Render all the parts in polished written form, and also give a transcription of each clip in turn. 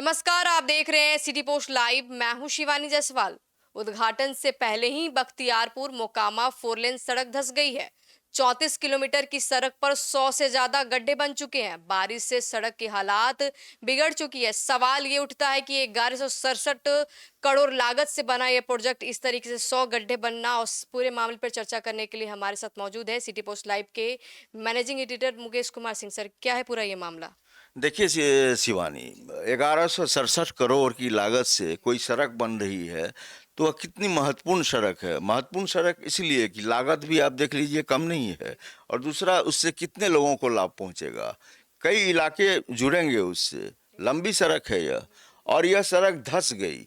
नमस्कार, आप देख रहे हैं सिटी पोस्ट लाइव। मैं हूं शिवानी जायसवाल। उद्घाटन से पहले ही बख्तियारपुर मोकामा फोरलेन सड़क धंस गई है। 34 किलोमीटर की सड़क पर 100 से ज्यादा गड्ढे बन चुके हैं। बारिश से सड़क की हालात बिगड़ चुकी है। सवाल ये उठता है कि 1167 करोड़ लागत से बना यह प्रोजेक्ट इस तरीके से 100 गड्ढे बनना, और पूरे मामले पर चर्चा करने के लिए हमारे साथ मौजूद है सिटी पोस्ट लाइव के managing editor Mukesh Kumar Singh. Sir, क्या है पूरा ये मामला? देखिए शिवानी, 1167 करोड़ की लागत से कोई सड़क बन रही है तो वह कितनी महत्वपूर्ण सड़क है। महत्वपूर्ण सड़क इसलिए कि लागत भी आप देख लीजिए कम नहीं है, और दूसरा उससे कितने लोगों को लाभ पहुंचेगा। कई इलाके जुड़ेंगे उससे। लंबी सड़क है यह, और यह सड़क धंस गई।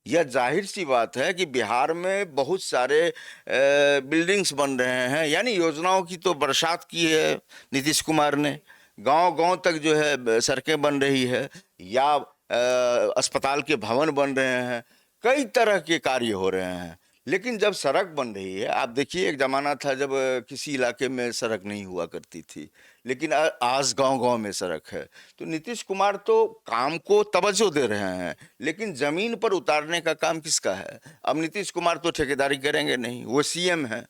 यह जाहिर सी बात है कि बिहार में बहुत सारे बिल्डिंग्स बन रहे हैं, यानी योजनाओं की तो बरसात की है नीतीश कुमार ने। गांव गांव तक जो है सड़कें बन रही है, या अस्पताल के भवन बन रहे हैं, कई तरह के कार्य हो रहे हैं। लेकिन जब सड़क बन रही है, आप देखिए एक जमाना था जब किसी इलाके में सड़क नहीं हुआ करती थी, लेकिन आज गांव गांव में सड़क है। तो नीतीश कुमार तो काम को तवज्जो दे रहे हैं, लेकिन जमीन पर उतारने का काम किसका है? अब नीतीश कुमार तो ठेकेदारी करेंगे नहीं, वो सीएम है।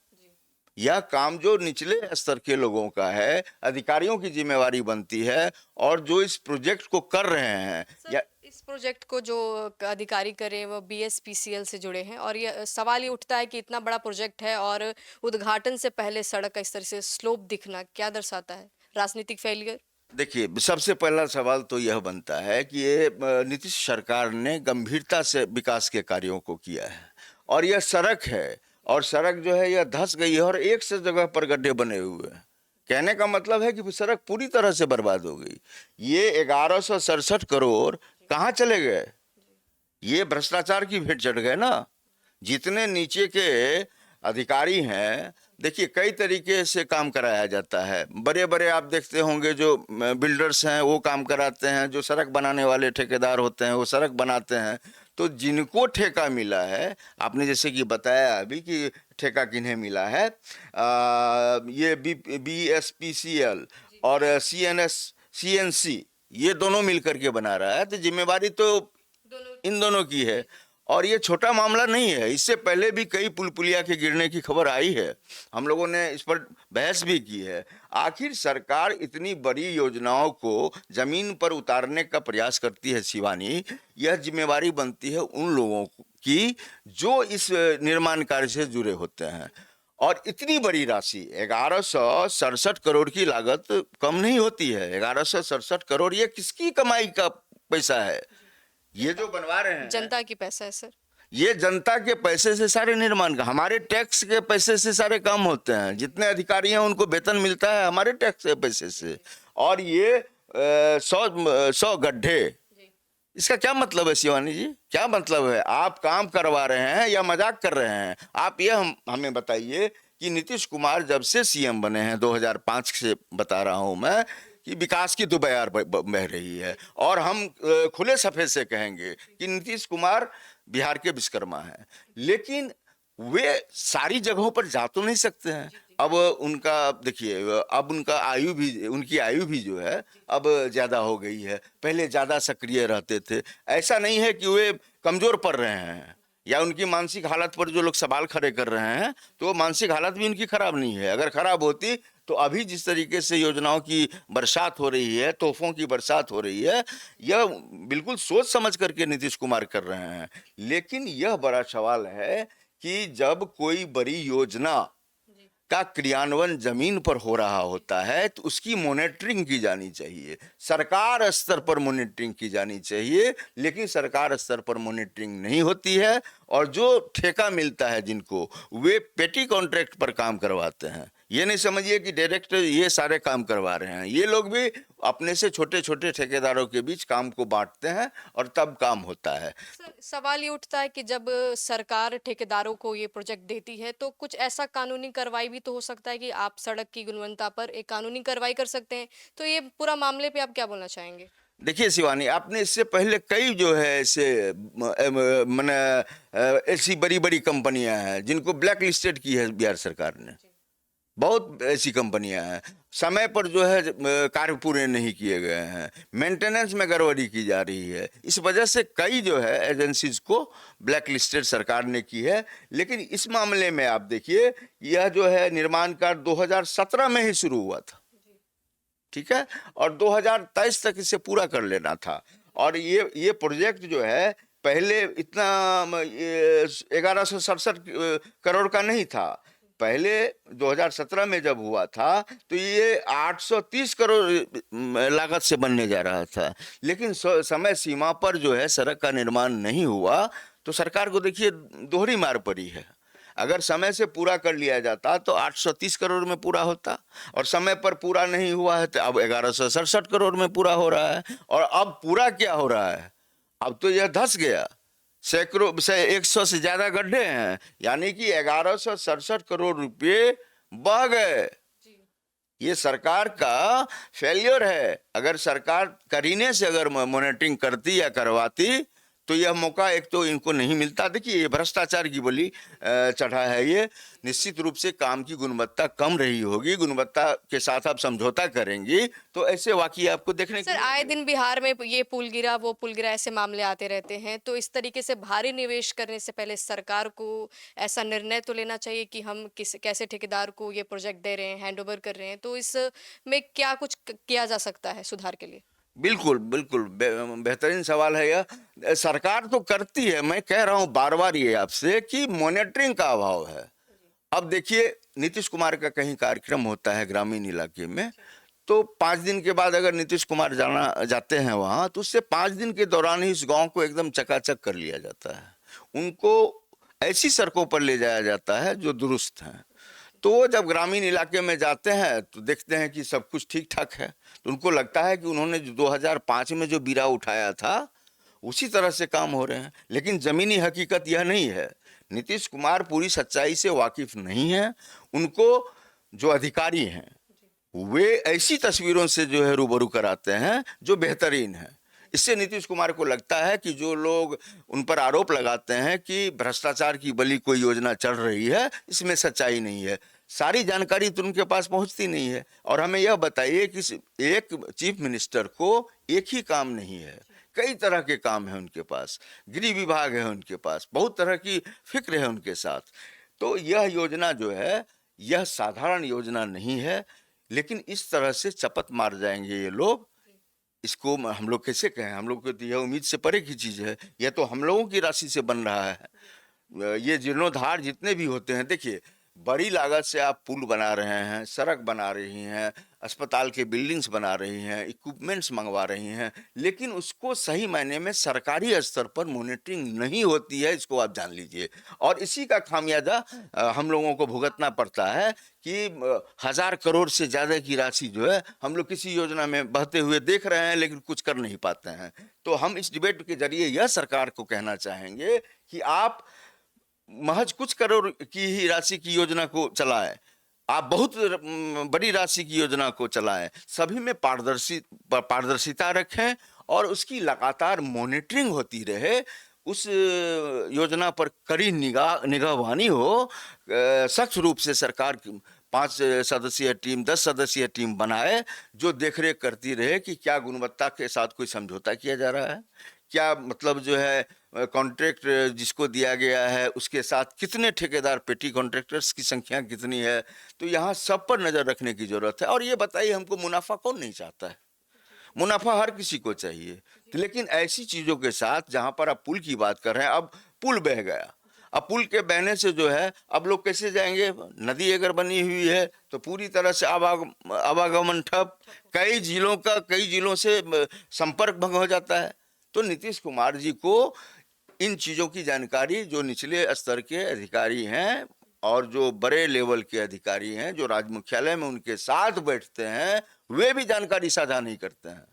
यह काम जो निचले स्तर के लोगों का है, अधिकारियों की जिम्मेवारी बनती है, और जो इस प्रोजेक्ट को कर रहे हैं या इस प्रोजेक्ट को जो अधिकारी करे वो बीएसपीसीएल से जुड़े हैं, और ये सवाल ये उठता है कि इतना बड़ा प्रोजेक्ट है और उद्घाटन से पहले सड़क का इस तरह से स्लोप दिखना क्या दर्शाता है? राजनीतिक फेलियर? देखिए, सबसे पहला सवाल तो यह बनता है कि ये नीतीश सरकार ने गंभीरता से विकास के कार्यों को किया है, और यह सड़क है, और सड़क जो है यह धंस गई है, और एक से जगह पर गड्ढे बने हुए हैं। कहने का मतलब है कि सड़क पूरी तरह से बर्बाद हो गई। ये 1167 करोड़ कहाँ चले गए? ये भ्रष्टाचार की भेंट चढ़ गए ना। जितने नीचे के अधिकारी हैं, देखिए कई तरीके से काम कराया जाता है। बड़े बड़े आप देखते होंगे जो बिल्डर्स हैं वो काम कराते हैं, जो सड़क बनाने वाले ठेकेदार होते हैं वो सड़क बनाते हैं। तो जिनको ठेका मिला है, आपने जैसे कि बताया अभी कि ठेका किन्हें मिला है, ये BSPCL और CNC, ये दोनों मिलकर के बना रहा है, तो जिम्मेवारी तो इन दोनों की है। और ये छोटा मामला नहीं है, इससे पहले भी कई पुल पुलिया के गिरने की खबर आई है। हम लोगों ने इस पर बहस भी की है। आखिर सरकार इतनी बड़ी योजनाओं को जमीन पर उतारने का प्रयास करती है शिवानी, यह जिम्मेवारी बनती है उन लोगों की जो इस निर्माण कार्य से जुड़े होते हैं। और इतनी बड़ी राशि 1167 करोड़ की लागत कम नहीं होती है। 1167 करोड़ ये किसकी कमाई का पैसा है? ये जो बनवा रहे हैं जनता की पैसा है सर। ये जनता के पैसे से सारे निर्माण का, हमारे टैक्स के पैसे से सारे काम होते हैं। जितने अधिकारी हैं उनको वेतन मिलता है हमारे टैक्स के पैसे से। और ये 100 गड्ढे, इसका क्या मतलब है शिवानी जी? क्या मतलब है? आप काम करवा रहे हैं या मजाक कर रहे हैं? आप ये हमें बताइए कि नीतीश कुमार जब से सीएम बने हैं 2005 से, बता रहा हूं मैं, कि विकास की तो बयार बह रही है। और हम खुले सफेद से कहेंगे कि नीतीश कुमार बिहार के विश्वकर्मा हैं, लेकिन वे सारी जगहों पर जा तो नहीं सकते हैं। अब उनका देखिए, अब उनकी आयु भी जो है अब ज्यादा हो गई है। पहले ज्यादा सक्रिय रहते थे। ऐसा नहीं है कि वे कमजोर पड़ रहे हैं, या उनकी मानसिक हालत पर जो लोग सवाल खड़े कर रहे हैं, तो मानसिक हालत भी उनकी खराब नहीं है। अगर खराब होती तो अभी जिस तरीके से योजनाओं की बरसात हो रही है, तोहफों की बरसात हो रही है, यह बिल्कुल सोच समझ करके नीतीश कुमार कर रहे हैं। लेकिन यह बड़ा सवाल है कि जब कोई बड़ी योजना का क्रियान्वयन जमीन पर हो रहा होता है तो उसकी मॉनिटरिंग की जानी चाहिए, सरकार स्तर पर मॉनिटरिंग की जानी चाहिए। लेकिन सरकार स्तर पर मॉनिटरिंग नहीं होती है, और जो ठेका मिलता है जिनको, वे पेटी कॉन्ट्रैक्ट पर काम करवाते हैं। ये नहीं समझिए कि डायरेक्ट ये सारे काम करवा रहे हैं। ये लोग भी अपने से छोटे छोटे ठेकेदारों के बीच काम को बांटते हैं, और तब काम होता है। सर, सवाल ये उठता है कि जब सरकार ठेकेदारों को ये प्रोजेक्ट देती है तो कुछ ऐसा कानूनी कार्रवाई भी तो हो सकता है कि आप सड़क की गुणवत्ता पर एक कानूनी कार्रवाई कर सकते हैं। तो ये पूरा मामले पे आप क्या बोलना चाहेंगे? देखिए शिवानी, आपने इससे पहले कई जो है ऐसे मैंने ऐसी बड़ी बड़ी कंपनियां हैं जिनको ब्लैक लिस्टेड की है बिहार सरकार ने। बहुत ऐसी कंपनियां हैं, समय पर जो है कार्य पूरे नहीं किए गए हैं, मेंटेनेंस में गड़बड़ी की जा रही है। इस वजह से कई जो है एजेंसीज को ब्लैक लिस्टेड सरकार ने की है। लेकिन इस मामले में आप देखिए, यह जो है निर्माण कार्य 2017 में ही शुरू हुआ था, ठीक है, और 2023 तक इसे पूरा कर लेना था। और ये प्रोजेक्ट जो है पहले इतना 1167 करोड़ का नहीं था। पहले 2017 में जब हुआ था तो ये 830 करोड़ लागत से बनने जा रहा था। लेकिन समय सीमा पर जो है सड़क का निर्माण नहीं हुआ तो सरकार को देखिए दोहरी मार पड़ी है। अगर समय से पूरा कर लिया जाता तो 830 करोड़ में पूरा होता, और समय पर पूरा नहीं हुआ है तो अब 1167 करोड़ में पूरा हो रहा है। और अब पूरा क्या हो रहा है, अब तो यह धंस गया, सैकड़ों से 100 से ज्यादा गड्ढे हैं, यानी कि 1167 करोड़ रुपए बह गए। ये सरकार का फेलियर है। अगर सरकार करीने से अगर मॉनिटरिंग करती या करवाती तो यह मौका एक तो इनको नहीं मिलता। देखिए ये भ्रष्टाचार की बलि चढ़ा है। ये निश्चित रूप से काम की गुणवत्ता कम रही होगी, गुणवत्ता के साथ आप समझौता करेंगी तो ऐसे वाकई आपको देखने सर, आए दिन बिहार में ये पुल गिरा, वो पुल गिरा, ऐसे मामले आते रहते हैं। तो इस तरीके से भारी निवेश करने से पहले सरकार को ऐसा निर्णय तो लेना चाहिए कि हम कैसे ठेकेदार को ये प्रोजेक्ट दे रहे हैं, हैंडओवर कर रहे हैं। तो इसमें क्या कुछ किया जा सकता है सुधार के लिए? बिल्कुल बिल्कुल बेहतरीन सवाल है यह। सरकार तो करती है, मैं कह रहा हूं बार बार ये आपसे कि मॉनिटरिंग का अभाव है। अब देखिए नीतीश कुमार का कहीं कार्यक्रम होता है ग्रामीण इलाके में, तो 5 दिन के बाद अगर नीतीश कुमार जाते हैं वहां तो उससे 5 दिन के दौरान ही इस गांव को एकदम चकाचक कर लिया जाता है। उनको ऐसी सड़कों पर ले जाया जाता है जो दुरुस्त हैं। तो वो जब ग्रामीण इलाके में जाते हैं तो देखते हैं कि सब कुछ ठीक ठाक है, तो उनको लगता है कि उन्होंने 2005 में जो बीड़ा उठाया था उसी तरह से काम हो रहे हैं। लेकिन जमीनी हकीकत यह नहीं है। नीतीश कुमार पूरी सच्चाई से वाकिफ नहीं है। उनको जो अधिकारी हैं वे ऐसी तस्वीरों से जो है रूबरू कराते हैं जो बेहतरीन है। इससे नीतीश कुमार को लगता है कि जो लोग उन पर आरोप लगाते हैं कि भ्रष्टाचार की बली कोई योजना चल रही है, इसमें सच्चाई नहीं है। सारी जानकारी तो उनके पास पहुंचती नहीं है। और हमें यह बताइए कि एक चीफ मिनिस्टर को एक ही काम नहीं है, कई तरह के काम है उनके पास, गृह विभाग है उनके पास, बहुत तरह की फिक्र है उनके साथ। तो यह योजना जो है यह साधारण योजना नहीं है। लेकिन इस तरह से चपत मार जाएंगे ये लोग, इसको हम लोग कैसे कहें? हम लोग को तो यह उम्मीद से परे की चीज है। यह तो हम लोगों की राशि से बन रहा है। ये जीर्णोद्धार जितने भी होते हैं, देखिए बड़ी लागत से आप पुल बना रहे हैं, सड़क बना रही हैं, अस्पताल के बिल्डिंग्स बना रही हैं, इक्विपमेंट्स मंगवा रही हैं, लेकिन उसको सही मायने में सरकारी स्तर पर मॉनिटरिंग नहीं होती है, इसको आप जान लीजिए। और इसी का खामियाजा हम लोगों को भुगतना पड़ता है कि 1000 करोड़ से ज़्यादा की राशि जो है हम लोग किसी योजना में बहते हुए देख रहे हैं लेकिन कुछ कर नहीं पाते हैं। तो हम इस डिबेट के जरिए यह सरकार को कहना चाहेंगे कि आप महज कुछ करोड़ की ही राशि की योजना को चलाएं, आप बहुत बड़ी राशि की योजना को चलाएं, सभी में पारदर्शिता रखें और उसकी लगातार मॉनिटरिंग होती रहे। उस योजना पर कड़ी निगाहबानी हो। सख्त रूप से सरकार 5 सदस्यीय टीम, 10 सदस्यीय टीम बनाए जो देखरेख करती रहे कि क्या गुणवत्ता के साथ कोई समझौता किया जा रहा है, क्या मतलब जो है कॉन्ट्रैक्ट जिसको दिया गया है उसके साथ कितने ठेकेदार, पेटी कॉन्ट्रैक्टर्स की संख्या कितनी है। तो यहाँ सब पर नजर रखने की जरूरत है। और ये बताइए, हमको मुनाफा कौन नहीं चाहता है? मुनाफा हर किसी को चाहिए। तो लेकिन ऐसी चीजों के साथ, जहां पर आप पुल की बात कर रहे हैं, अब पुल बह गया, अब पुल के बहने से जो है अब लोग कैसे जाएंगे? नदी अगर बनी हुई है तो पूरी तरह से आवागमन ठप, कई जिलों से संपर्क भंग हो जाता है। तो नीतीश कुमार जी को इन चीजों की जानकारी जो निचले स्तर के अधिकारी हैं और जो बड़े लेवल के अधिकारी हैं, जो राज्य मुख्यालय में उनके साथ बैठते हैं, वे भी जानकारी साझा नहीं करते हैं।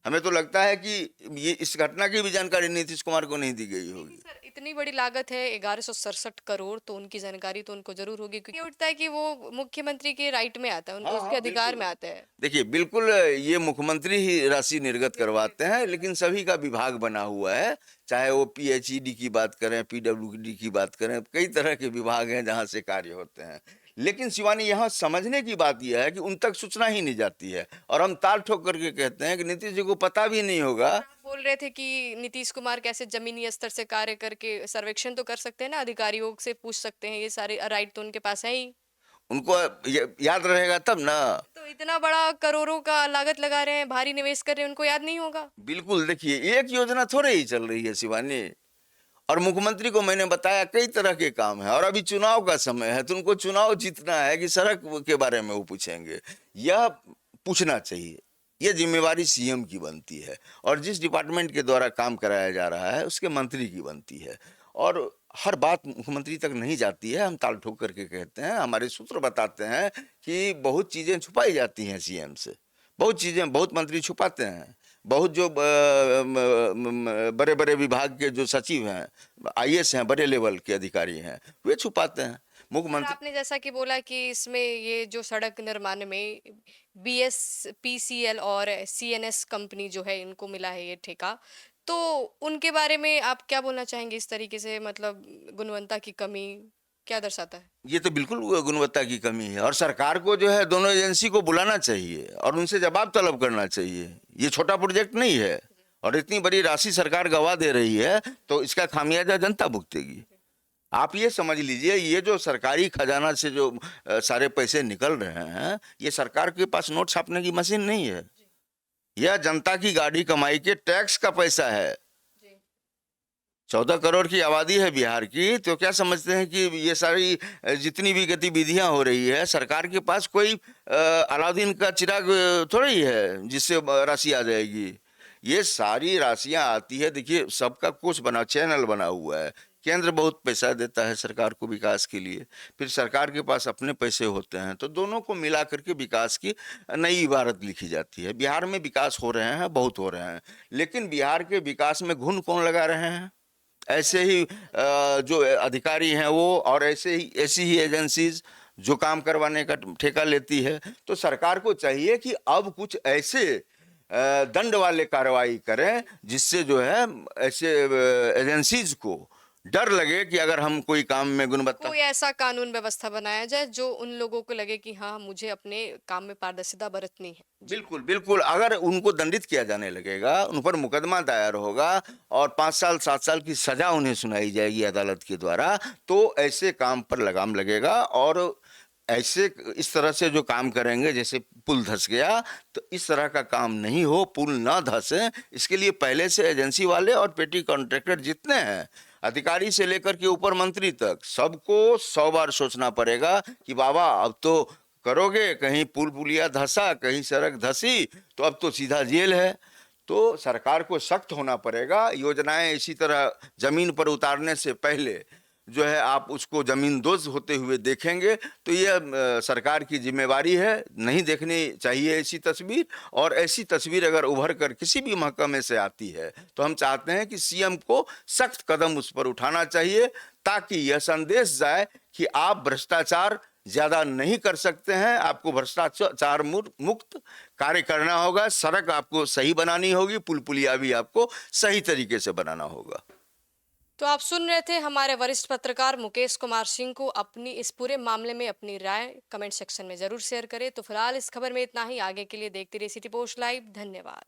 हमें तो लगता है कि ये इस घटना की भी जानकारी नीतीश कुमार को नहीं दी गई होगी। सर, इतनी बड़ी लागत है 1167 करोड़, तो उनकी जानकारी तो उनको जरूर होगी, क्योंकि ये उठता है कि वो मुख्यमंत्री के राइट में आता है, उनको उसके अधिकार में आता है। देखिए बिल्कुल, ये मुख्यमंत्री ही राशि निर्गत करवाते हैं, लेकिन सभी का विभाग बना हुआ है। चाहे वो PHED की बात करें, PWD की बात करें, कई तरह के विभाग हैं जहां से कार्य होते हैं। लेकिन शिवानी यहाँ समझने की बात यह है कि उन तक सूचना ही नहीं जाती है, और हम ताल ठोक करके कहते हैं कि नीतीश जी को पता भी नहीं होगा। आप बोल रहे थे कि नीतीश कुमार कैसे जमीनी स्तर से कार्य करके सर्वेक्षण तो कर सकते हैं ना, अधिकारियों से पूछ सकते हैं, ये सारे राइट तो उनके पास है ही। उनको याद रहेगा तब ना। तो इतना बड़ा करोड़ों का लागत लगा रहे हैं, भारी निवेश कर रहे हैं, उनको याद नहीं होगा? बिल्कुल, देखिए एक योजना थोड़े ही चल रही है शिवानी, और मुख्यमंत्री को मैंने बताया कई तरह के काम है, और अभी चुनाव का समय है तो उनको चुनाव जीतना है कि सड़क के बारे में वो पूछेंगे। यह पूछना चाहिए, यह जिम्मेवारी सीएम की बनती है, और जिस डिपार्टमेंट के द्वारा काम कराया जा रहा है उसके मंत्री की बनती है। और हर बात मुख्यमंत्री तक नहीं जाती है, हम ताल ठोक करके कहते हैं, हमारे सूत्र बताते हैं कि बहुत चीजें छुपाई जाती हैं सीएम से, बहुत चीजें बहुत मंत्री छुपाते हैं, बहुत जो बड़े बड़े विभाग के जो सचिव हैं, आईएएस हैं, बड़े लेवल के अधिकारी हैं, वे छुपाते हैं। और मुख्यमंत्री आपने जैसा कि बोला कि इसमें ये जो सड़क निर्माण में बीएसपीसीएल और सीएनएस कंपनी जो है, इनको मिला है ये ठेका, तो उनके बारे में आप क्या बोलना चाहेंगे? इस तरीके से मतलब गुणवत्ता की कमी क्या दर्शाता है? ये तो बिल्कुल गुणवत्ता की कमी है, और सरकार को जो है दोनों एजेंसी को बुलाना चाहिए और उनसे जवाब तलब करना चाहिए। ये छोटा प्रोजेक्ट नहीं है, और इतनी बड़ी राशि सरकार गवा दे रही है तो इसका खामियाजा जनता भुगतेगी। आप ये समझ लीजिए, ये जो सरकारी खजाना से जो सारे पैसे निकल रहे हैं, ये सरकार के पास नोट छापने की मशीन नहीं है, यह जनता की गाड़ी कमाई के टैक्स का पैसा है। 14 करोड़ की आबादी है बिहार की, तो क्या समझते हैं कि ये सारी जितनी भी गतिविधियां हो रही है, सरकार के पास कोई अलाउद्दीन का चिराग थोड़ी है जिससे राशि आ जाएगी। ये सारी राशियां आती है, देखिए सबका कुछ चैनल बना हुआ है। केंद्र बहुत पैसा देता है सरकार को विकास के लिए, फिर सरकार के पास अपने पैसे होते हैं, तो दोनों को मिला करके विकास की नई इबारत लिखी जाती है। बिहार में विकास हो रहे हैं, बहुत हो रहे हैं, लेकिन बिहार के विकास में घुन कौन लगा रहे हैं? ऐसे ही जो अधिकारी हैं वो, और ऐसी ही एजेंसीज जो काम करवाने का ठेका लेती है। तो सरकार को चाहिए कि अब कुछ ऐसे दंड वाले कार्रवाई करें जिससे जो है ऐसे एजेंसीज को डर लगे कि अगर हम कोई काम में गुणवत्ता, कोई ऐसा कानून व्यवस्था बनाया जाए जो उन लोगों को लगे कि हाँ, मुझे अपने काम में पारदर्शिता बरतनी है। जी। बिल्कुल बिल्कुल, अगर उनको दंडित किया जाने लगेगा, उन पर मुकदमा दायर होगा और 5 साल 7 साल की सजा उन्हें सुनाई जाएगी अदालत के द्वारा, तो ऐसे काम पर लगाम लगेगा। और ऐसे इस तरह से जो काम करेंगे, जैसे पुल धंस गया, तो इस तरह का काम नहीं हो, पुल ना धंसे, इसके लिए पहले से एजेंसी वाले और पेटी कॉन्ट्रैक्टर जितने हैं, अधिकारी से लेकर के ऊपर मंत्री तक, सबको 100 बार सोचना पड़ेगा कि बाबा अब तो करोगे, कहीं पुल पुलिया धंसा, कहीं सड़क धंसी, तो अब तो सीधा जेल है। तो सरकार को सख्त होना पड़ेगा। योजनाएं इसी तरह जमीन पर उतारने से पहले जो है आप उसको जमींदोज होते हुए देखेंगे, तो यह सरकार की जिम्मेवारी है। नहीं देखनी चाहिए ऐसी तस्वीर, और ऐसी तस्वीर अगर उभर कर किसी भी महकमे से आती है तो हम चाहते हैं कि सीएम को सख्त कदम उस पर उठाना चाहिए, ताकि यह संदेश जाए कि आप भ्रष्टाचार ज्यादा नहीं कर सकते हैं, आपको भ्रष्टाचार मुक्त कार्य करना होगा, सड़क आपको सही बनानी होगी, पुल पुलिया भी आपको सही तरीके से बनाना होगा। तो आप सुन रहे थे हमारे वरिष्ठ पत्रकार मुकेश कुमार सिंह को। अपनी इस पूरे मामले में अपनी राय कमेंट सेक्शन में जरूर शेयर करें। तो फिलहाल इस खबर में इतना ही। आगे के लिए देखते रहिए सिटी पोस्ट लाइव। धन्यवाद।